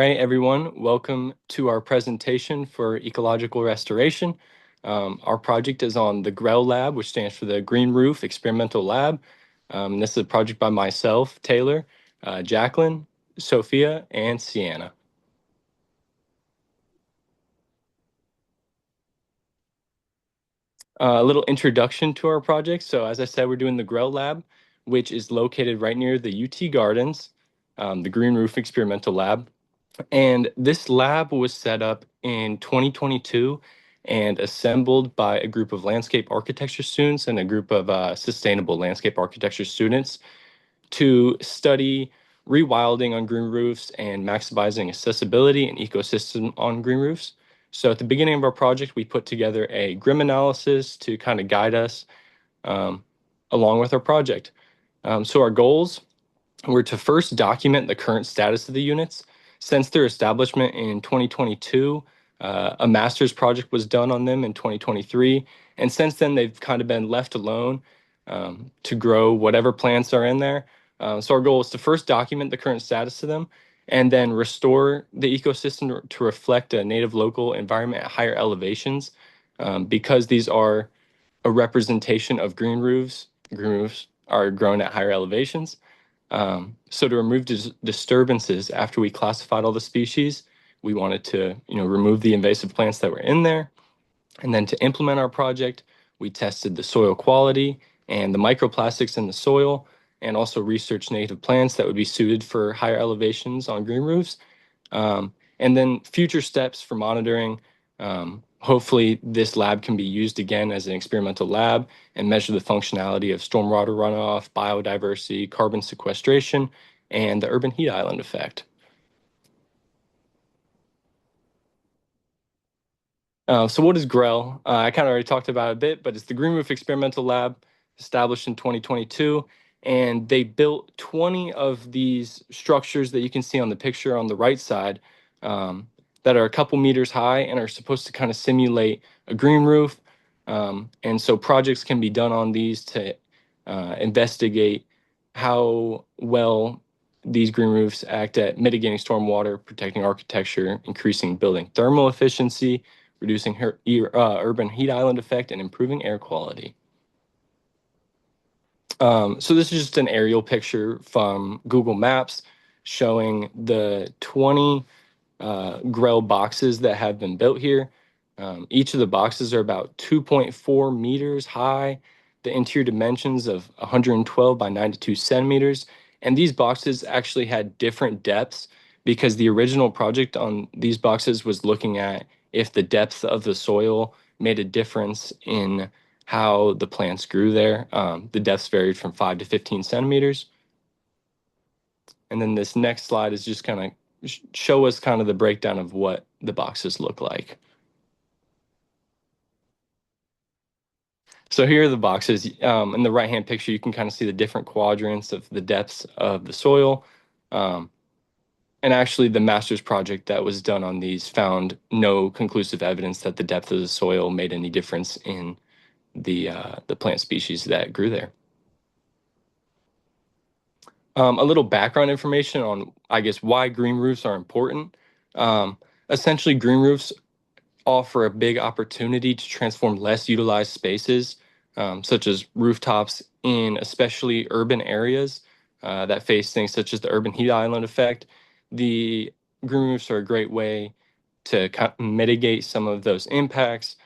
All right, everyone, welcome to our presentation for ecological restoration. Our project is on the GREL lab, which stands for the Green Roof Experimental Lab. This is a project by myself, Taylor, Jacqueline, Sophia, and Sienna. A little introduction to our project. So as I said, we're doing the GREL lab, which is located right near the UT Gardens, the Green Roof Experimental Lab. And this lab was set up in 2022 and assembled by a group of landscape architecture students and a group of sustainable landscape architecture students to study rewilding on green roofs and maximizing accessibility and ecosystem on green roofs. So at the beginning of our project, we put together a GRIM analysis to kind of guide us along with our project. So our goals were to first document the current status of the units. Since their establishment in 2022, a master's project was done on them in 2023. And since then, they've kind of been left alone to grow whatever plants are in there. So our goal is to first document the current status of them and then restore the ecosystem to reflect a native local environment at higher elevations. Because these are a representation of green roofs are grown at higher elevations. So to remove disturbances after we classified all the species, we wanted to, remove the invasive plants that were in there. And then to implement our project, we tested the soil quality and the microplastics in the soil, and also researched native plants that would be suited for higher elevations on green roofs. And then future steps for monitoring. Hopefully, this lab can be used again as an experimental lab and measure the functionality of stormwater runoff, biodiversity, carbon sequestration, and the urban heat island effect. So what is GREL? I kind of already talked about it a bit, but it's the Green Roof Experimental Lab established in 2022. And they built 20 of these structures that you can see on the picture on the right side that are a couple meters high and are supposed to kind of simulate a green roof. And so projects can be done on these to investigate how well these green roofs act at mitigating stormwater, protecting architecture, increasing building thermal efficiency, reducing urban heat island effect, and improving air quality. So this is just an aerial picture from Google Maps showing the 20 GREL boxes that have been built here. Each of the boxes are about 2.4 meters high, the interior dimensions of 112 by 92 centimeters. And these boxes actually had different depths because the original project on these boxes was looking at if the depth of the soil made a difference in how the plants grew there. The depths varied from 5 to 15 centimeters. And then this next slide is just kind of show us kind of the breakdown of what the boxes look like. So here are the boxes. In the right-hand picture, you can kind of see the different quadrants of the depths of the soil. And actually, the master's project that was done on these found no conclusive evidence that the depth of the soil made any difference in the plant species that grew there. A little background information on, I guess, why green roofs are important. Essentially, green roofs offer a big opportunity to transform less utilized spaces, such as rooftops in especially urban areas that face things such as the urban heat island effect. The green roofs are a great way to mitigate some of those impacts.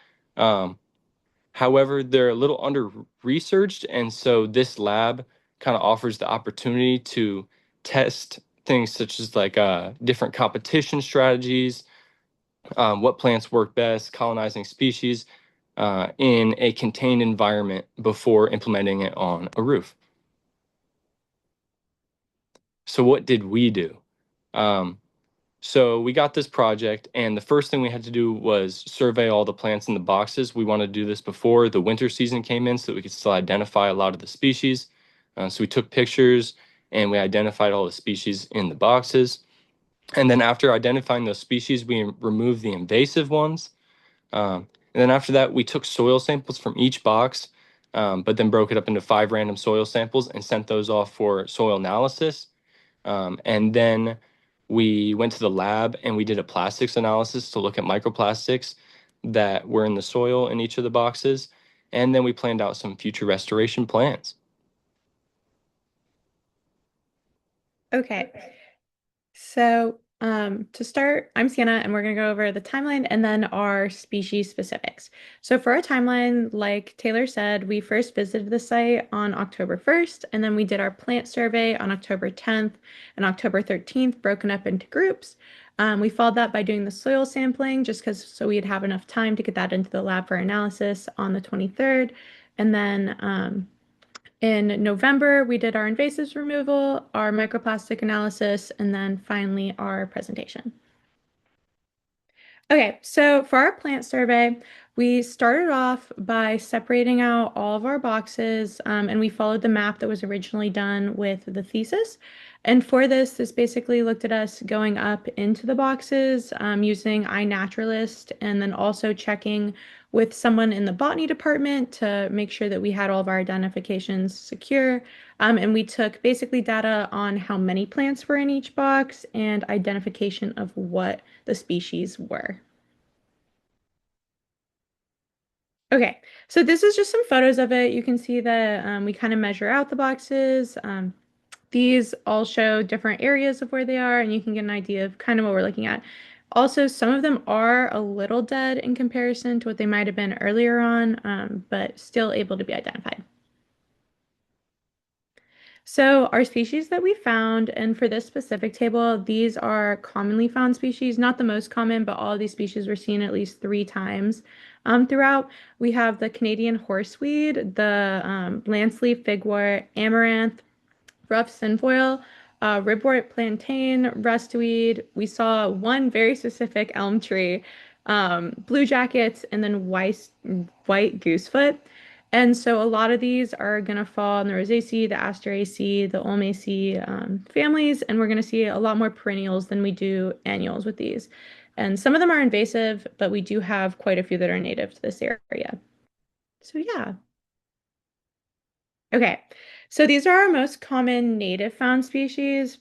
However, they're a little under-researched, and so this lab kind of offers the opportunity to test things such as like different competition strategies, what plants work best, colonizing species in a contained environment before implementing it on a roof. So what did we do? So we got this project, and the first thing we had to do was survey all the plants in the boxes. We wanted to do this before the winter season came in so that we could still identify a lot of the species. So we took pictures and we identified all the species in the boxes. And then after identifying those species, we removed the invasive ones. And then after that, we took soil samples from each box, but then broke it up into 5 random soil samples and sent those off for soil analysis. And then We went to the lab and we did a plastics analysis to look at microplastics that were in the soil in each of the boxes. And then we planned out some future restoration plans. Okay. So, to start, I'm Sienna, and we're going to go over the timeline and then our species specifics. So, for our timeline, like Taylor said, we first visited the site on October 1st, and then we did our plant survey on October 10th and October 13th, broken up into groups. We followed that by doing the soil sampling, just because so we'd have enough time to get that into the lab for analysis on the 23rd. And then in November, we did our invasives removal, our microplastic analysis, and then finally our presentation. Okay, so for our plant survey, we started off by separating out all of our boxes, and we followed the map that was originally done with the thesis. And for this basically looked at us going up into the boxes using iNaturalist, and then also checking with someone in the botany department to make sure that we had all of our identifications secure. And we took basically data on how many plants were in each box and identification of what the species were. Okay, so this is just some photos of it. You can see that we kind of measure out the boxes. These all show different areas of where they are, and you can get an idea of kind of what we're looking at. Also, some of them are a little dead in comparison to what they might have been earlier on, but still able to be identified. So our species that we found, and for this specific table, these are commonly found species, not the most common, but all of these species were seen at least 3 times throughout. We have the Canadian horseweed, the lanceleaf figwort, amaranth, rough cinfoil, ribwort plantain, rustweed. We saw one very specific elm tree, blue jackets, and then white goosefoot. And so a lot of these are going to fall in the Rosaceae, the Asteraceae, the Ulmaceae families, and we're going to see a lot more perennials than we do annuals with these. And some of them are invasive, but we do have quite a few that are native to this area. So yeah. Okay, so these are our most common native found species.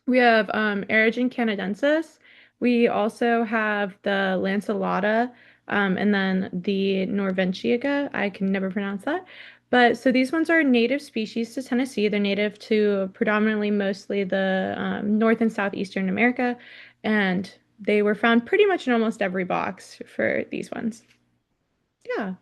We have Aerogen canadensis. We also have the lanceolata, and then the Norvenchiaca. I can never pronounce that. But so these ones are native species to Tennessee. They're native to predominantly mostly the North and Southeastern America, and they were found pretty much in almost every box for these ones. Yeah.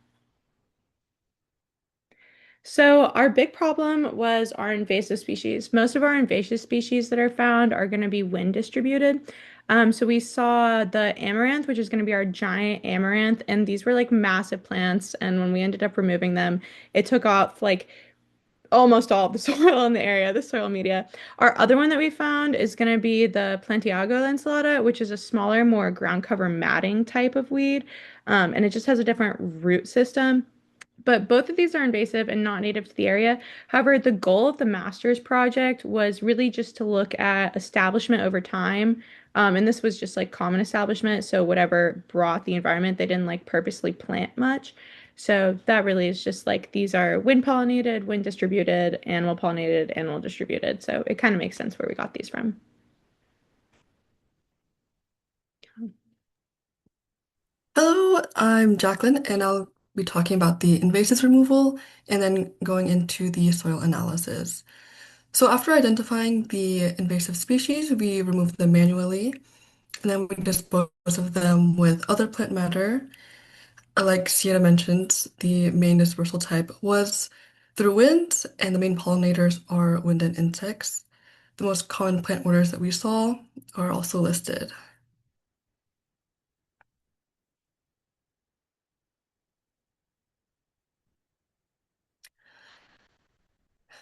So our big problem was our invasive species. Most of our invasive species that are found are going to be wind distributed. So we saw the amaranth, which is going to be our giant amaranth, and these were like massive plants. And when we ended up removing them, it took off like almost all of the soil in the area, the soil media. Our other one that we found is going to be the Plantiago lanceolata, which is a smaller, more ground cover matting type of weed. And it just has a different root system. But both of these are invasive and not native to the area. However, the goal of the master's project was really just to look at establishment over time. And this was just like common establishment. So whatever brought the environment, they didn't like purposely plant much. So that really is just like these are wind pollinated, wind distributed, animal pollinated, animal distributed. So it kind of makes sense where we got these from. Hello, I'm Jacqueline, and I'll be talking about the invasives removal and then going into the soil analysis. So after identifying the invasive species, we remove them manually, and then we dispose of them with other plant matter. Like Sierra mentioned, the main dispersal type was through wind, and the main pollinators are wind and insects. The most common plant orders that we saw are also listed.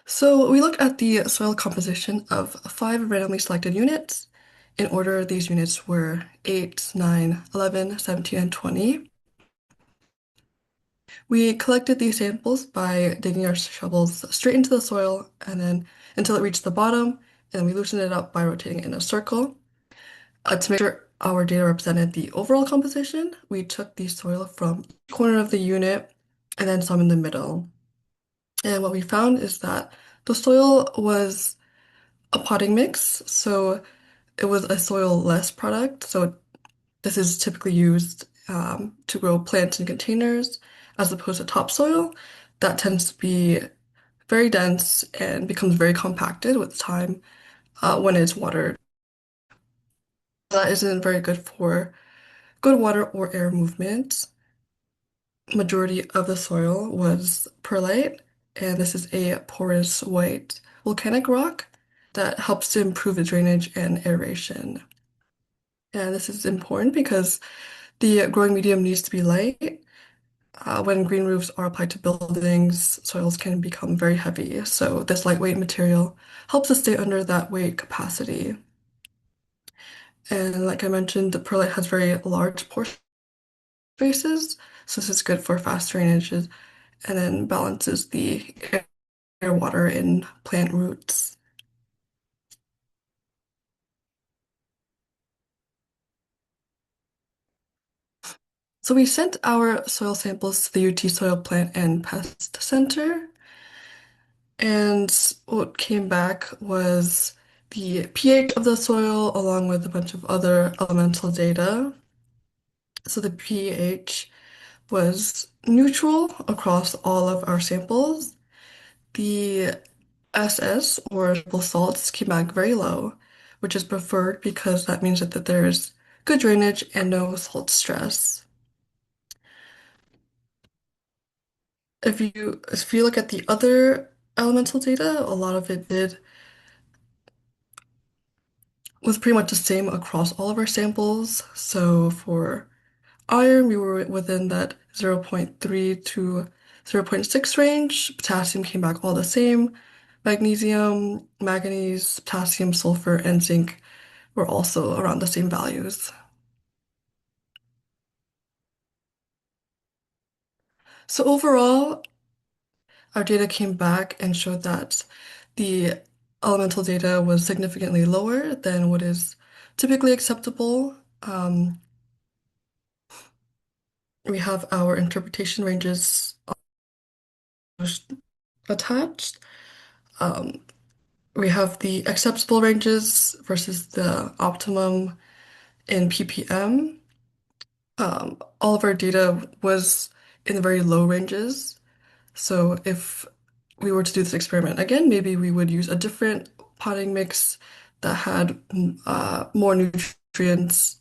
So we looked at the soil composition of 5 randomly selected units. In order, these units were 8, 9, 11, 17, and 20. We collected these samples by digging our shovels straight into the soil and then until it reached the bottom, and then we loosened it up by rotating it in a circle. To make sure our data represented the overall composition, we took the soil from each corner of the unit and then some in the middle. And what we found is that the soil was a potting mix. So it was a soil-less product, so this is typically used to grow plants in containers as opposed to topsoil. That tends to be very dense and becomes very compacted with time when it's watered. That isn't very good for good water or air movement. Majority of the soil was perlite, and this is a porous white volcanic rock that helps to improve the drainage and aeration. And this is important because the growing medium needs to be light. When green roofs are applied to buildings, soils can become very heavy. So this lightweight material helps us stay under that weight capacity. And like I mentioned, the perlite has very large pore spaces, so this is good for fast drainages and then balances the air, water, and plant roots. So we sent our soil samples to the UT Soil Plant and Pest Center, and what came back was the pH of the soil along with a bunch of other elemental data. So the pH was neutral across all of our samples. The SS, or simple salts, came back very low, which is preferred because that means that there's good drainage and no salt stress. If you look at the other elemental data, a lot of it did was pretty much the same across all of our samples. So for iron, we were within that zero point 0.3 to 0.6 range. Potassium came back all the same. Magnesium, manganese, potassium, sulfur, and zinc were also around the same values. So overall, our data came back and showed that the elemental data was significantly lower than what is typically acceptable. We have our interpretation ranges attached. Um, we have the acceptable ranges versus the optimum in ppm. All of our data was in the very low ranges. So if we were to do this experiment again, maybe we would use a different potting mix that had more nutrients.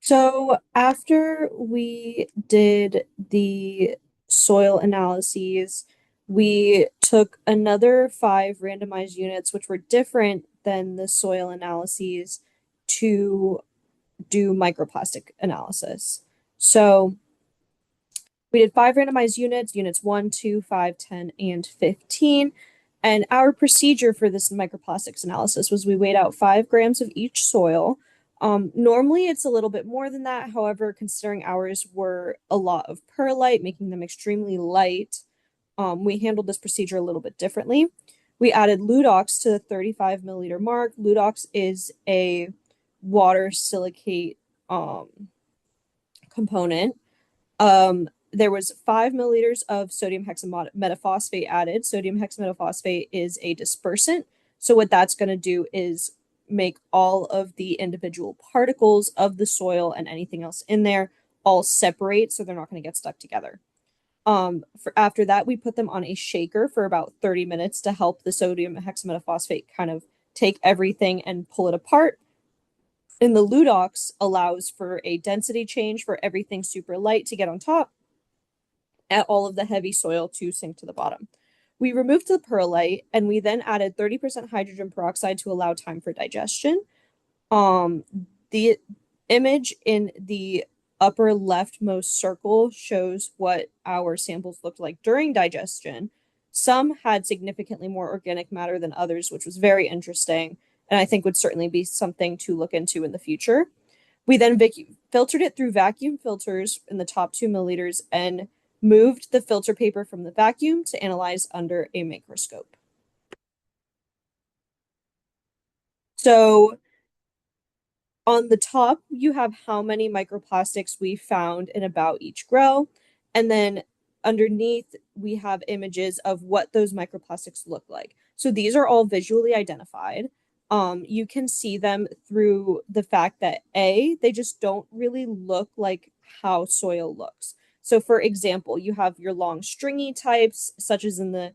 So after we did the soil analyses, we took another 5 randomized units, which were different than the soil analyses, to do microplastic analysis. So we did 5 randomized units, units 1, 2, 5, 10, and 15. And our procedure for this microplastics analysis was we weighed out 5 grams of each soil. Normally it's a little bit more than that. However, considering ours were a lot of perlite, making them extremely light, we handled this procedure a little bit differently. We added Ludox to the 35 milliliter mark. Ludox is a water silicate component. There was 5 milliliters of sodium hexametaphosphate added. Sodium hexametaphosphate is a dispersant. So what that's going to do is make all of the individual particles of the soil and anything else in there all separate, so they're not going to get stuck together. For after that, we put them on a shaker for about 30 minutes to help the sodium hexametaphosphate kind of take everything and pull it apart. And the Ludox allows for a density change for everything super light to get on top, at all of the heavy soil to sink to the bottom. We removed the perlite and we then added 30% hydrogen peroxide to allow time for digestion. The image in the upper leftmost circle shows what our samples looked like during digestion. Some had significantly more organic matter than others, which was very interesting, and I think would certainly be something to look into in the future. We then filtered it through vacuum filters in the top 2 milliliters and moved the filter paper from the vacuum to analyze under a microscope. So On the top, you have how many microplastics we found in about each GREL. And then underneath, we have images of what those microplastics look like. So these are all visually identified. You can see them through the fact that they just don't really look like how soil looks. So for example, you have your long stringy types, such as in the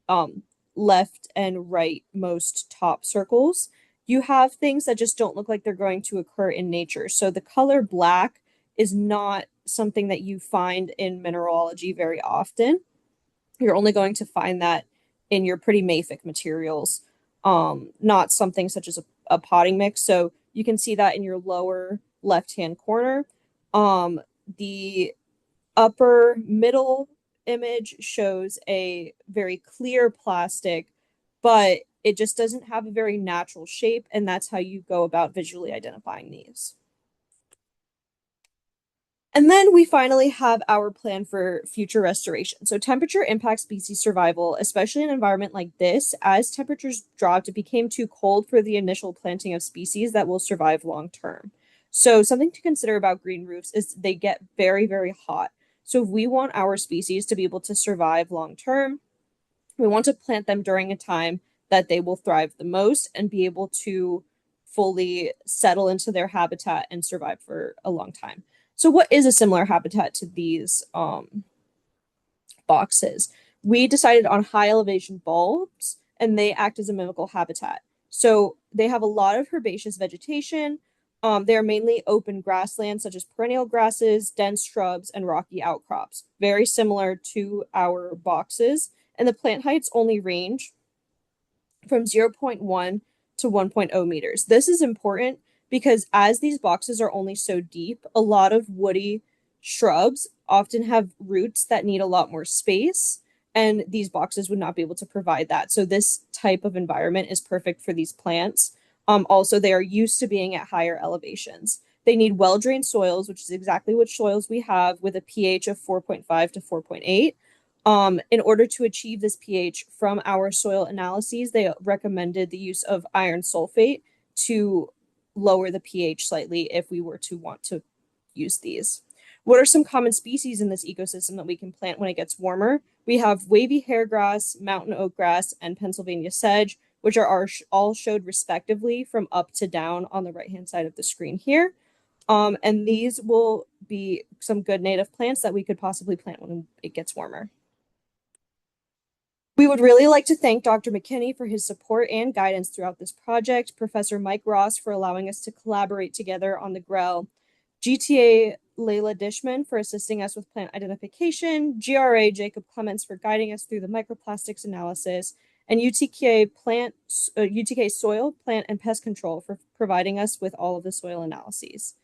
um, left and right most top circles. You have things that just don't look like they're going to occur in nature. So the color black is not something that you find in mineralogy very often. You're only going to find that in your pretty mafic materials, not something such as a potting mix. So you can see that in your lower left-hand corner. The upper middle image shows a very clear plastic, but it just doesn't have a very natural shape, and that's how you go about visually identifying these. And then we finally have our plan for future restoration. So temperature impacts species survival, especially in an environment like this. As temperatures dropped, it became too cold for the initial planting of species that will survive long term. So something to consider about green roofs is they get very, very hot. So if we want our species to be able to survive long term, we want to plant them during a time that they will thrive the most and be able to fully settle into their habitat and survive for a long time. So, what is a similar habitat to these boxes? We decided on high elevation bulbs, and they act as a mimical habitat. So, they have a lot of herbaceous vegetation. They are mainly open grasslands, such as perennial grasses, dense shrubs, and rocky outcrops, very similar to our boxes. And the plant heights only range from 0.1 to 1.0 meters. This is important because as these boxes are only so deep, a lot of woody shrubs often have roots that need a lot more space, and these boxes would not be able to provide that. So this type of environment is perfect for these plants. Also, they are used to being at higher elevations. They need well-drained soils, which is exactly what soils we have, with a pH of 4.5 to 4.8. In order to achieve this pH from our soil analyses, they recommended the use of iron sulfate to lower the pH slightly if we were to want to use these. What are some common species in this ecosystem that we can plant when it gets warmer? We have wavy hairgrass, mountain oak grass, and Pennsylvania sedge, which are all showed respectively from up to down on the right-hand side of the screen here. And these will be some good native plants that we could possibly plant when it gets warmer. We would really like to thank Dr. McKinney for his support and guidance throughout this project, Professor Mike Ross for allowing us to collaborate together on the GREL, GTA Layla Dishman for assisting us with plant identification, GRA Jacob Clements for guiding us through the microplastics analysis, and UTK Soil, Plant, and Pest Control for providing us with all of the soil analyses.